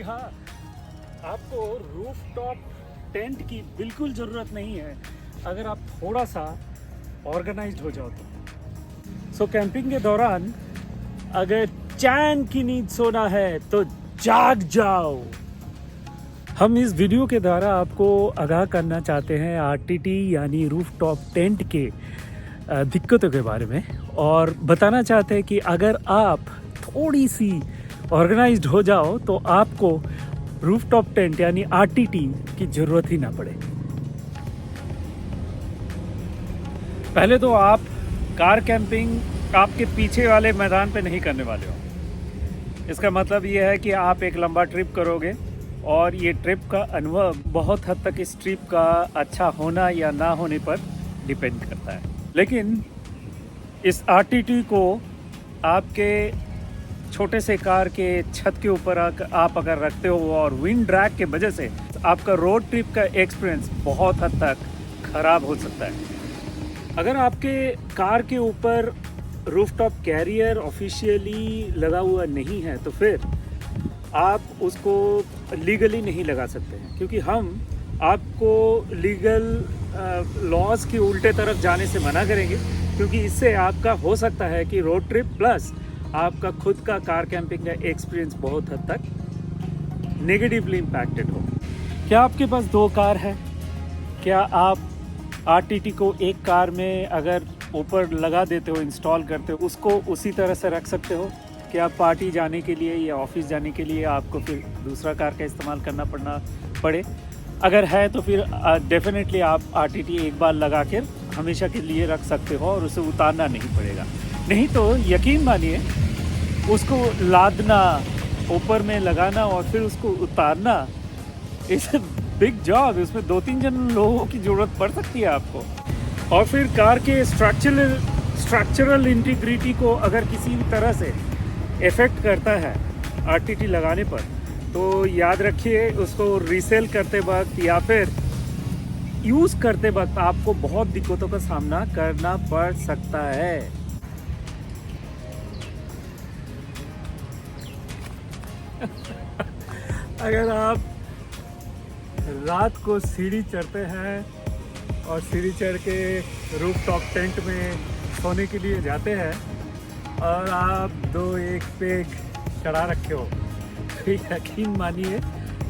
हाँ, आपको rooftop tent की बिल्कुल ज़रूरत नहीं है अगर आप थोड़ा सा ऑर्गेनाइज्ड हो जाओ तो। कैंपिंग के दौरान अगर चैन की नींद सोना है तो जाग जाओ। हम इस वीडियो के द्वारा आपको आगाह करना चाहते हैं आरटीटी यानी रूफटॉप टेंट के दिक्कतों के बारे में, और बताना चाहते हैं कि अगर आप थोड़ी सी ऑर्गेनाइज्ड हो जाओ तो आपको रूफटॉप टेंट यानी आरटीटी की ज़रूरत ही ना पड़े। पहले तो आप कार कैंपिंग आपके पीछे वाले मैदान पे नहीं करने वाले हो। इसका मतलब ये है कि आप एक लंबा ट्रिप करोगे और ये ट्रिप का अनुभव बहुत हद तक इस ट्रिप का अच्छा होना या ना होने पर डिपेंड करता है। लेकिन इस आरटीटी को आपके छोटे से कार के छत के ऊपर आप अगर रखते हो और विंड ड्रैग के वजह से आपका रोड ट्रिप का एक्सपीरियंस बहुत हद तक ख़राब हो सकता है। अगर आपके कार के ऊपर रूफटॉप कैरियर ऑफिशियली लगा हुआ नहीं है तो फिर आप उसको लीगली नहीं लगा सकते हैं, क्योंकि हम आपको लीगल लॉज के उल्टे तरफ जाने से मना करेंगे, क्योंकि इससे आपका हो सकता है कि रोड ट्रिप प्लस आपका खुद का कार कैंपिंग का एक्सपीरियंस बहुत हद तक नेगेटिवली इम्पैक्टेड हो। क्या आपके पास 2 कार है? क्या आप आरटीटी को एक कार में अगर ऊपर लगा देते हो, इंस्टॉल करते हो, उसको उसी तरह से रख सकते हो? क्या पार्टी जाने के लिए या ऑफिस जाने के लिए आपको फिर दूसरा कार का इस्तेमाल करना पड़े? अगर है तो फिर डेफिनेटली आप आरटीटी एक बार लगा कर हमेशा के लिए रख सकते हो और उसे उतारना नहीं पड़ेगा। नहीं तो यकीन मानिए, उसको लादना, ऊपर में लगाना और फिर उसको उतारना इट्स अ बिग जॉब। उसमें 2-3 जन लोगों की ज़रूरत पड़ सकती है आपको। और फिर कार के स्ट्रक्चरल इंटीग्रिटी को अगर किसी भी तरह से इफ़ेक्ट करता है आरटीटी लगाने पर, तो याद रखिए उसको रीसेल करते वक्त या फिर यूज़ करते वक्त आपको बहुत दिक्कतों का सामना करना पड़ सकता है। अगर आप रात को सीढ़ी चढ़ते हैं और सीढ़ी चढ़ के रूफटॉप टेंट में सोने के लिए जाते हैं और आप 2-1 पेग चढ़ा रखे हो, तो यकीन मानिए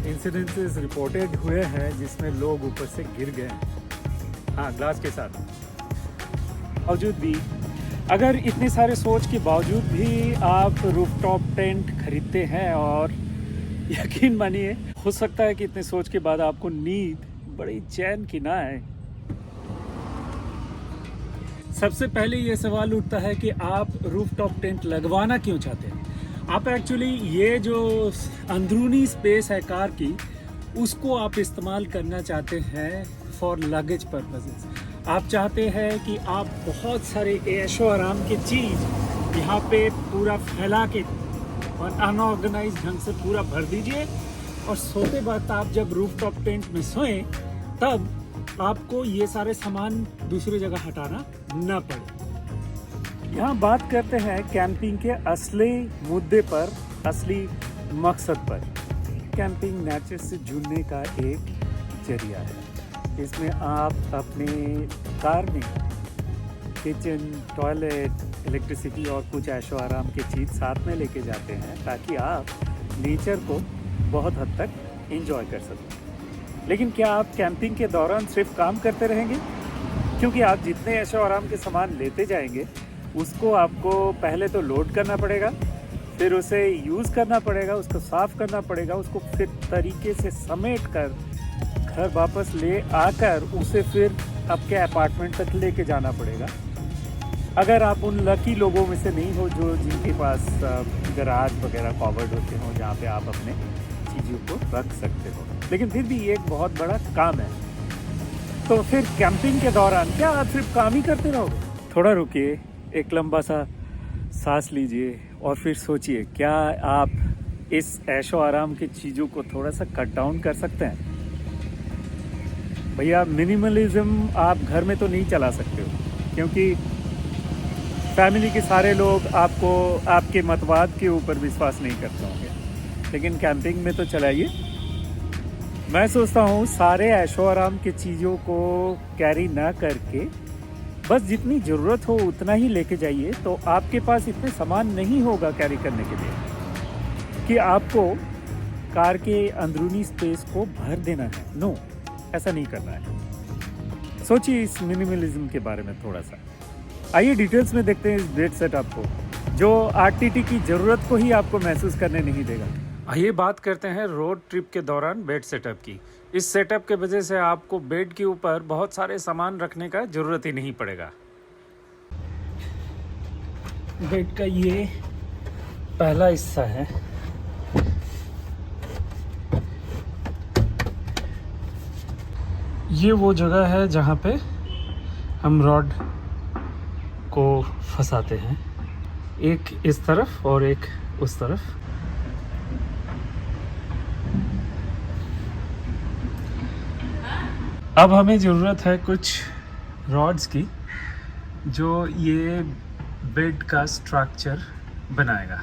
इंसिडेंसेस रिपोर्टेड हुए हैं जिसमें लोग ऊपर से गिर गए हैं। हाँ, ग्लास के साथ। बावजूद भी, अगर इतने सारे सोच के बावजूद भी आप रूफटॉप टेंट खरीदते हैं, और यकीन मानिए हो सकता है कि इतने सोच के बाद आपको नींद बड़ी चैन की ना आए। सबसे पहले ये सवाल उठता है कि आप रूफटॉप टेंट लगवाना क्यों चाहते हैं। आप एक्चुअली ये जो अंदरूनी स्पेस है कार की, उसको आप इस्तेमाल करना चाहते हैं फॉर लगेज पर्पसेस। आप चाहते हैं कि आप बहुत सारे ऐशो आराम की चीज़ यहाँ पे पूरा फैला के और अनऑर्गेनाइज ढंग से पूरा भर दीजिए, और सोते वक्त आप जब रूफटॉप टेंट में सोएं तब आपको ये सारे सामान दूसरी जगह हटाना न पड़े। यहाँ बात करते हैं कैंपिंग के असली मुद्दे पर, असली मकसद पर। कैंपिंग नेचर से जुड़ने का एक जरिया है। इसमें आप अपने कार में किचन, टॉयलेट, इलेक्ट्रिसिटी और कुछ ऐशो आराम की चीज़ साथ में लेके जाते हैं ताकि आप नेचर को बहुत हद तक एंजॉय कर सकें। लेकिन क्या आप कैंपिंग के दौरान सिर्फ काम करते रहेंगे? क्योंकि आप जितने ऐशो आराम के सामान लेते जाएंगे उसको आपको पहले तो लोड करना पड़ेगा, फिर उसे यूज़ करना पड़ेगा, उसको साफ़ करना पड़ेगा, उसको फिर तरीके से समेट कर घर वापस ले आकर उसे फिर आपके अपार्टमेंट तक लेके जाना पड़ेगा। अगर आप उन लकी लोगों में से नहीं हो जो जिनके पास गराज वगैरह कवर्ड होते हो जहाँ पे आप अपने चीज़ों को रख सकते हो, लेकिन फिर भी ये एक बहुत बड़ा काम है। तो फिर कैंपिंग के दौरान क्या आप सिर्फ काम ही करते रहोगे? थोड़ा रुकिए, एक लंबा सा सांस लीजिए और फिर सोचिए, क्या आप इस ऐशो आराम की चीज़ों को थोड़ा सा कट डाउन कर सकते हैं? भैया, मिनिमलिज्म आप घर में तो नहीं चला सकते हो, क्योंकि फैमिली के सारे लोग आपको आपके मतवाद के ऊपर विश्वास नहीं करते होंगे। लेकिन कैंपिंग में तो चलाइए। मैं सोचता हूँ सारे ऐशो आराम की चीज़ों को कैरी ना करके बस जितनी ज़रूरत हो उतना ही लेके जाइए, तो आपके पास इतने सामान नहीं होगा कैरी करने के लिए कि आपको कार के अंदरूनी स्पेस को भर देना है। नो, ऐसा नहीं करना है। सोचिए इस मिनिमलिज्म के बारे में थोड़ा सा। आइए डिटेल्स में देखते हैं इस बेड सेटअप को, जो आरटीटी की ज़रूरत को ही आपको महसूस करने नहीं देगा। आइए बात करते हैं रोड ट्रिप के दौरान बेड सेटअप की। इस सेटअप के वजह से आपको बेड के ऊपर बहुत सारे सामान रखने का ज़रूरत ही नहीं पड़ेगा। बेड का ये पहला हिस्सा है। ये वो जगह है जहाँ पे हम रॉड को फंसाते हैं, एक इस तरफ और एक उस तरफ। अब हमें ज़रूरत है कुछ रॉड्स की जो ये बेड का स्ट्रक्चर बनाएगा।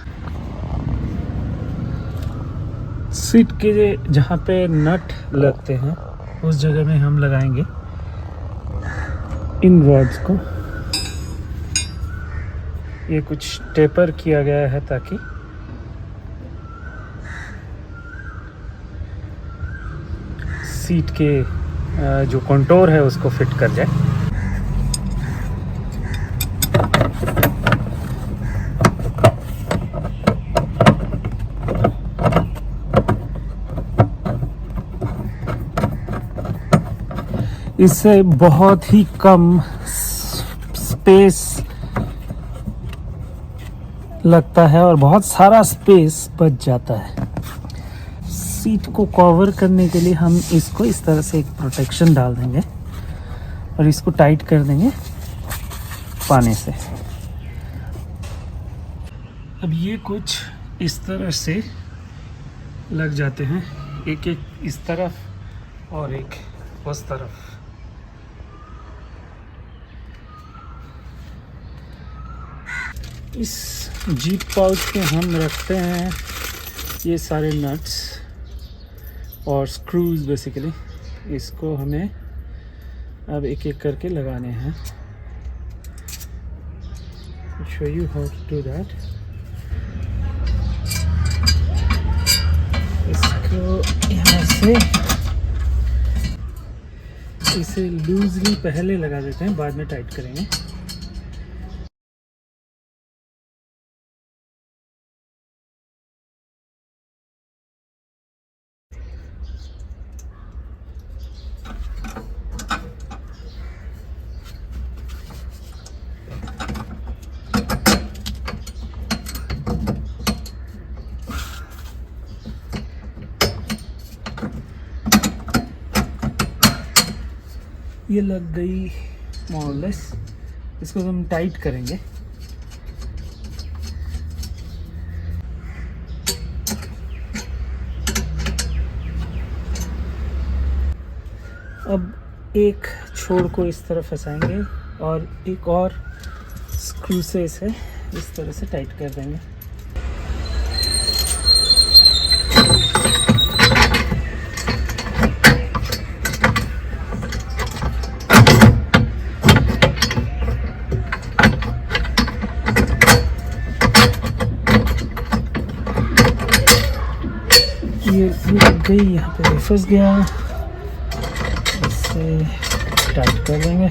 सीट के जहाँ पे नट लगते हैं उस जगह में हम लगाएंगे इन रॉड्स को। ये कुछ टेपर किया गया है ताकि सीट के जो कंटोर है उसको फिट कर जाए। इससे बहुत ही कम स्पेस लगता है और बहुत सारा स्पेस बच जाता है। सीट को कवर करने के लिए हम इसको इस तरह से एक प्रोटेक्शन डाल देंगे और इसको टाइट कर देंगे पाने से। अब ये कुछ इस तरह से लग जाते हैं, एक एक इस तरफ और एक उस तरफ। इस जीप पाउच पे हम रखते हैं ये सारे नट्स और स्क्रूज। बेसिकली इसको हमें अब एक एक करके लगाने हैं। Show you how to do that. इसको यहाँ से इसे लूजली पहले लगा देते हैं, बाद में टाइट करेंगे। ये लग गई मोर और लेस। इसको हम टाइट करेंगे। अब एक छोर को इस तरफ फंसाएंगे और एक और स्क्रू से इसे इस तरह से टाइट कर देंगे। ये लग गई, यहाँ पे फंस गया। इसे टाइट कर देंगे।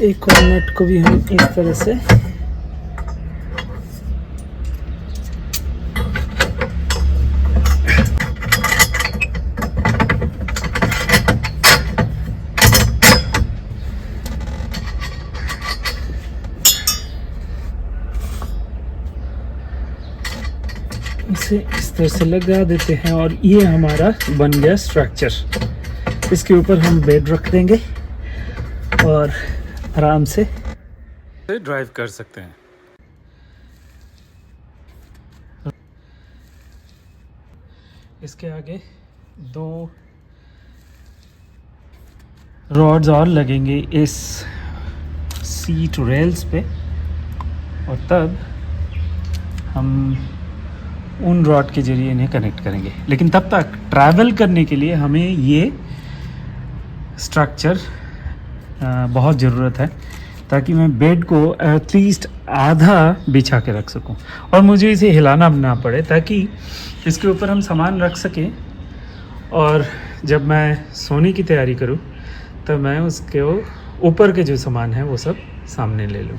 एक और नट को भी हम इस तरह से इसे इस तरह से लगा देते हैं और ये हमारा बन गया स्ट्रक्चर। इसके ऊपर हम बेड रख देंगे और आराम से ड्राइव कर सकते हैं। इसके आगे 2 रॉड्स और लगेंगे इस सीट रेल्स पे। और तब हम उन रॉड के ज़रिए इन्हें कनेक्ट करेंगे। लेकिन तब तक ट्रैवल करने के लिए हमें ये स्ट्रक्चर बहुत ज़रूरत है, ताकि मैं बेड को एटलीस्ट आधा बिछा के रख सकूं और मुझे इसे हिलाना ना पड़े, ताकि इसके ऊपर हम सामान रख सकें और जब मैं सोने की तैयारी करूं तब मैं उसके ऊपर के जो सामान है वो सब सामने ले लूं।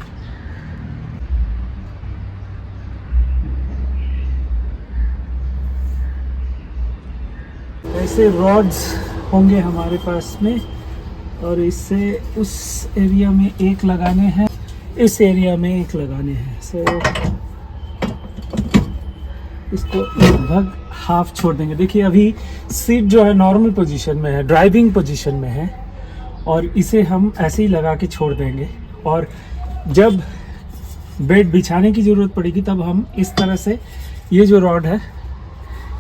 ऐसे रॉड्स होंगे हमारे पास में और इससे उस एरिया में एक लगाने हैं, इस एरिया में एक लगाने हैं। सो इसको लगभग हाफ छोड़ देंगे। देखिए अभी सीट जो है नॉर्मल पोजीशन में है, ड्राइविंग पोजीशन में है, और इसे हम ऐसे ही लगा के छोड़ देंगे। और जब बेड बिछाने की ज़रूरत पड़ेगी तब हम इस तरह से ये जो रॉड है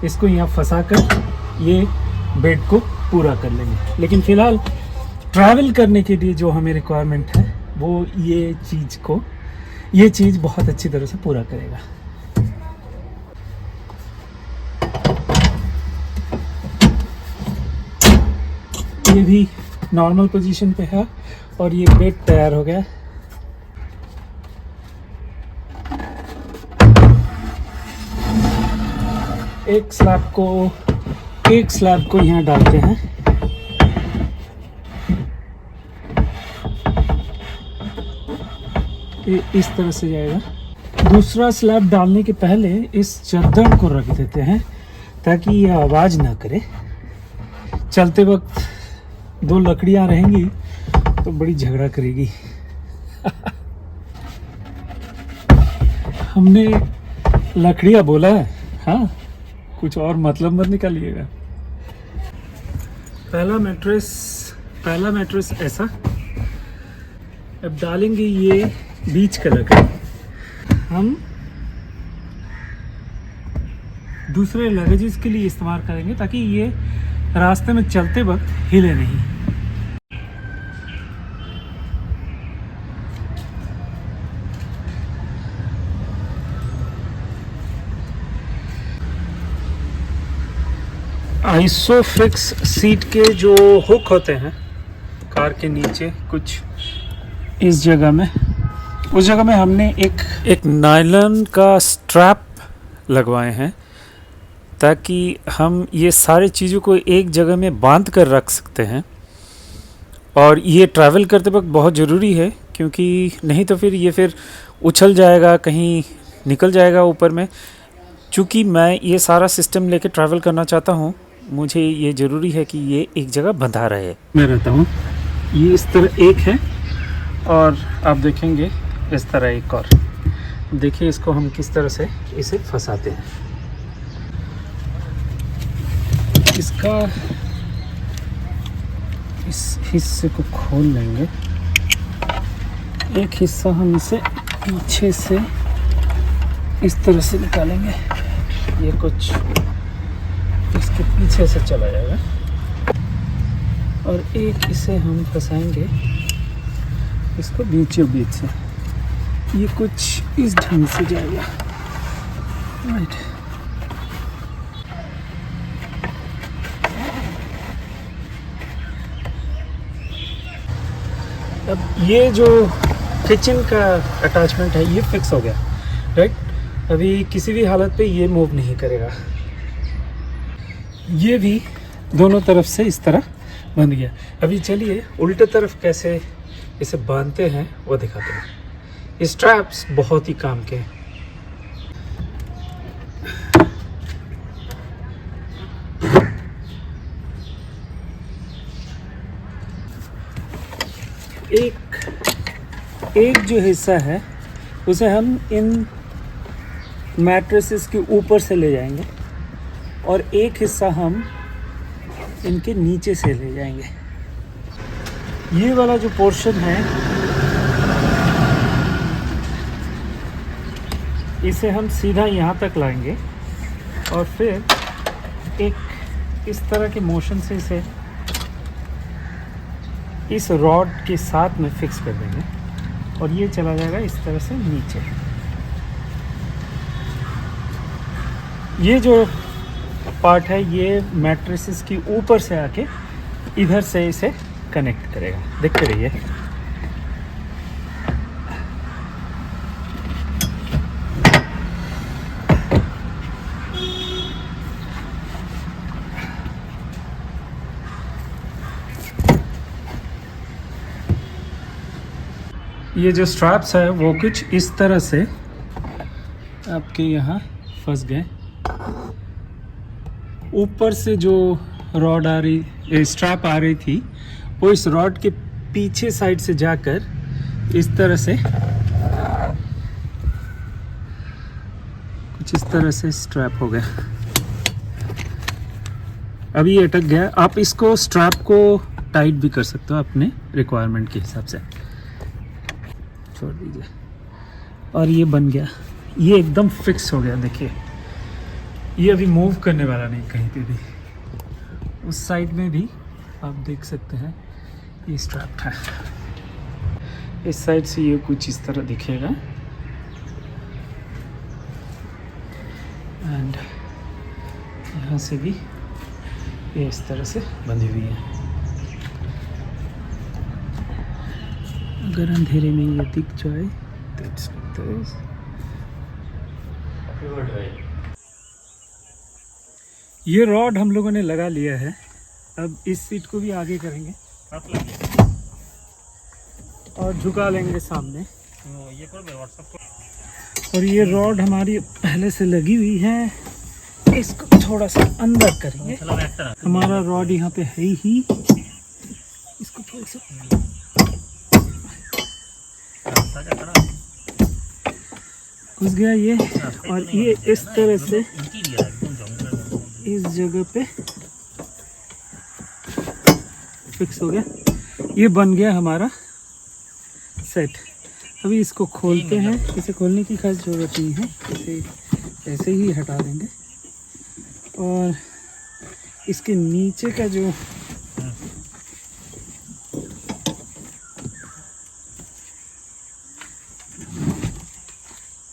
इसको यहाँ फंसा कर ये बेड को पूरा कर लेंगे। लेकिन फ़िलहाल ट्रैवल करने के लिए जो हमें रिक्वायरमेंट है वो ये चीज़ बहुत अच्छी तरह से पूरा करेगा। ये भी नॉर्मल पोजीशन पे है और ये बेड तैयार हो गया। एक स्लैब को यहाँ डालते हैं। ये इस तरह से जाएगा। दूसरा स्लैब डालने के पहले इस चादर को रख देते हैं ताकि ये आवाज़ ना करे। चलते वक्त दो लकड़ियाँ रहेंगी तो बड़ी झगड़ा करेगी। हमने लकड़ियाँ बोला है, हाँ, कुछ और मतलब मत निकालिएगा। पहला मैट्रेस ऐसा। अब डालेंगे ये बीच का लकड़ी। हम दूसरे लगेजेस के लिए इस्तेमाल करेंगे ताकि ये रास्ते में चलते वक्त हिले नहीं। आइसोफिक्स सीट के जो हुक होते हैं कार के नीचे कुछ इस जगह में, उस जगह में हमने एक नायलॉन का स्ट्रैप लगवाए हैं ताकि हम ये सारी चीज़ों को एक जगह में बांध कर रख सकते हैं। और ये ट्रैवल करते वक्त बहुत ज़रूरी है, क्योंकि नहीं तो फिर उछल जाएगा, कहीं निकल जाएगा ऊपर में। चूँकि मैं ये सारा सिस्टम लेके ट्रैवल करना चाहता हूँ, मुझे ये ज़रूरी है कि ये एक जगह बंधा रहे। मैं रहता हूँ, ये इस तरह एक है और आप देखेंगे इस तरह एक और। देखिए इसको हम किस तरह से इसे फंसाते हैं। इसका इस हिस्से को खोल लेंगे। एक हिस्सा हम इसे पीछे से इस तरह से निकालेंगे। ये कुछ इसके पीछे से चला जाएगा और एक इसे हम फंसाएंगे इसको बीचों बीच से। ये कुछ इस ढंग से जाएगा। राइट। अब ये जो किचन का अटैचमेंट है ये फिक्स हो गया, राइट। अभी किसी भी हालत पे ये मूव नहीं करेगा। ये भी दोनों तरफ से इस तरह बंध गया। अभी चलिए उल्टे तरफ कैसे इसे बांधते हैं वो दिखाते हैं। ये स्ट्रैप्स बहुत ही काम के हैं। एक जो हिस्सा है उसे हम इन मैट्रेसेस के ऊपर से ले जाएंगे और एक हिस्सा हम इनके नीचे से ले जाएंगे। ये वाला जो पोर्शन है इसे हम सीधा यहाँ तक लाएंगे और फिर एक इस तरह के मोशन से इसे इस रॉड के साथ में फिक्स कर देंगे और ये चला जाएगा इस तरह से नीचे। ये जो पार्ट है ये मैट्रेसेस की ऊपर से आके इधर से इसे कनेक्ट करेगा, देखते रहिए। ये जो स्ट्रैप्स है वो कुछ इस तरह से आपके यहाँ फंस गए। ऊपर से जो रॉड आ रही, स्ट्रैप आ रही थी, वो इस रॉड के पीछे साइड से जाकर इस तरह से कुछ इस तरह से स्ट्रैप हो गया। अभी ये अटक गया। आप इसको स्ट्रैप को टाइट भी कर सकते हो अपने रिक्वायरमेंट के हिसाब से, छोड़ दीजिए। और ये बन गया, ये एकदम फिक्स हो गया। देखिए ये अभी मूव करने वाला नहीं कहीं पे भी। उस साइड में भी आप देख सकते हैं ये स्ट्रैप है। इस साइड से ये कुछ इस तरह दिखेगा एंड यहाँ से भी ये इस तरह से बंधी हुई है। अगर अंधेरे में ये दिख जाए तो इट्स लाइक दिस। ये रॉड हम लोगों ने लगा लिया है। अब इस सीट को भी आगे करेंगे और झुका लेंगे सामने। और ये रॉड हमारी पहले से लगी हुई है, इसको थोड़ा सा अंदर करेंगे। हमारा रॉड यहाँ पे है ही, इसको थोड़ा सा घुस गया ये। और ये इस तरह से इस जगह पे फिक्स हो गया। ये बन गया हमारा सेट। अभी इसको खोलते हैं। इसे खोलने की खास ज़रूरत नहीं है, इसे ऐसे ही हटा देंगे। और इसके नीचे का जो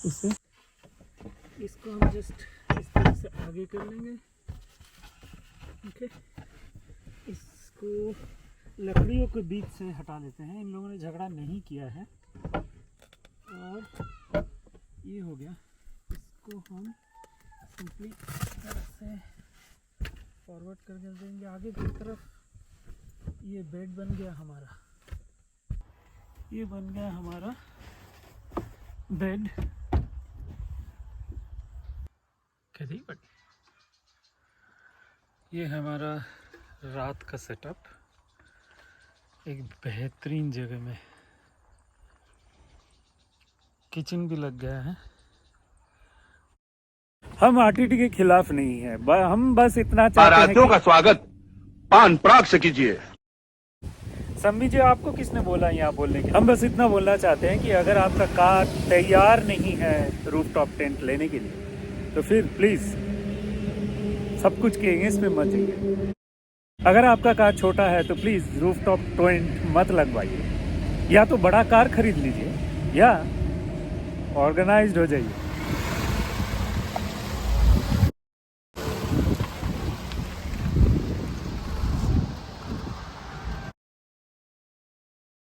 उसे इसको हम जस्ट इस तरह से आगे कर लेंगे। ओके, इसको लकड़ियों के बीच से हटा लेते हैं। इन लोगों ने झगड़ा नहीं किया है। और ये हो गया। इसको हम सिंपली से फॉरवर्ड कर देंगे आगे की तरफ। ये बेड बन गया हमारा, ये बन गया हमारा बेड। बट ये हमारा रात का सेटअप एक बेहतरीन जगह में। किचन भी लग गया है। हम आरटीटी के खिलाफ नहीं है, हम बस इतना चाहते हैं का स्वागत पान पराग से कीजिए। सम्मी जी, आपको किसने बोला यहाँ बोलने के? हम बस इतना बोलना चाहते हैं कि अगर आपका कार तैयार नहीं है रूफटॉप टेंट लेने के लिए तो फिर प्लीज़ सब कुछ कहेंगे, इसमें मत जाइए। अगर आपका कार छोटा है तो प्लीज़ रूफटॉप टेंट मत लगवाइए। या तो बड़ा कार खरीद लीजिए या ऑर्गेनाइज्ड हो जाइए।